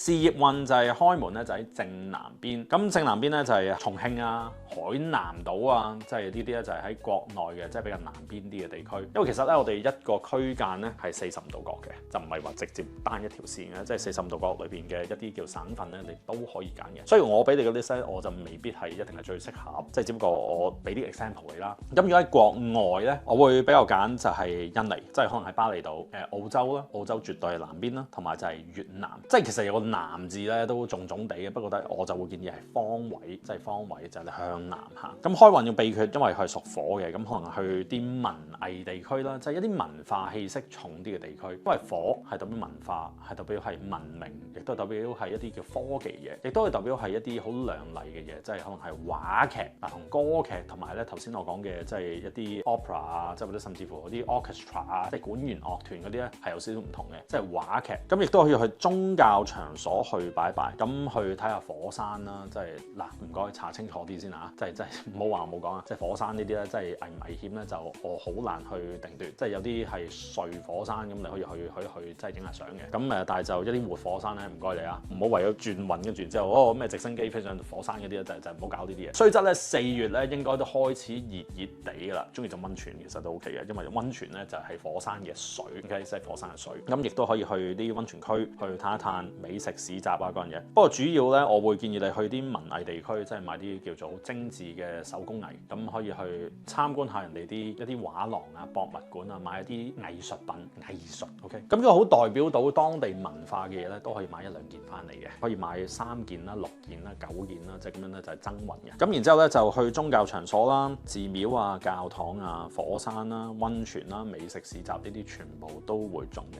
事業運就係開門咧，就喺正南邊。咁正南邊咧就係重慶啊、海南島啊，即係呢啲咧就係喺國內嘅，即係比較南邊啲嘅地區。因為其實咧，我哋一個區間咧係45度角嘅，就唔係話直接單一條線嘅，即係45度角裏邊嘅一啲叫省份咧，你都可以揀嘅。所以我俾你嘅 list 咧，我就未必係一定係最適合，即係只不過我俾啲 example 你啦。咁如果喺國外咧，我會比較揀就係印尼，即係可能喺巴厘島、澳洲啦，澳洲絕對係南邊啦，同埋就係越南。即係其實有個南字咧都重重地嘅，不過我就會建議係方位，即係方位就係向南行。咁開運要秘訣，因為佢係屬火嘅，咁可能去啲文藝地區啦，即係一啲文化氣息重啲嘅地區。因為火係代表文化，係代表係文明，亦都代表係一啲叫科技嘢，亦都係代表係一啲好亮麗嘅嘢，即係可能係話劇啊同歌劇，同埋咧頭先我講嘅即係一啲 opera 啊，即係或者甚至乎嗰啲 orchestra 啊，即係管弦樂團嗰啲咧係有少少唔同嘅，即係話劇。咁亦都可以去宗教場所去拜拜，咁去睇下火山啦，即係嗱唔該查清楚啲先嚇，即係唔好話我冇講啊，即係火山呢啲咧，即係危唔危險咧就我好難去定奪，即係有啲係睡火山咁，你可以去即係影下相嘅，咁但係就一啲活火山咧唔該你啊，唔好為咗轉運跟住之後咩直升機飛上火山嗰啲咧就唔好搞呢啲嘢。雖則咧4月咧應該都開始熱地㗎啦，中意浸溫泉其實都 OK 嘅，因為溫泉咧就係火山嘅水 ，OK 即係火山嘅水，咁亦都可以去啲溫泉區去嘆一嘆美食市集啊嗰樣嘢。不過主要咧，我會建議你去啲文藝地區，即係買啲叫做精緻嘅手工藝，咁可以去參觀下人哋一啲畫廊啊、博物館啊，買一啲藝術品、藝術 OK。咁呢個好代表到當地文化嘅嘢咧，都可以買1-2件翻嚟嘅，可以買3件啦、6件啦、9件啦，即係咁樣咧就係增運嘅。咁然之後咧就去宗教場所啦、寺廟啊、教堂啊、火山啦、溫泉啦、美食市集呢啲全部都會中嘅。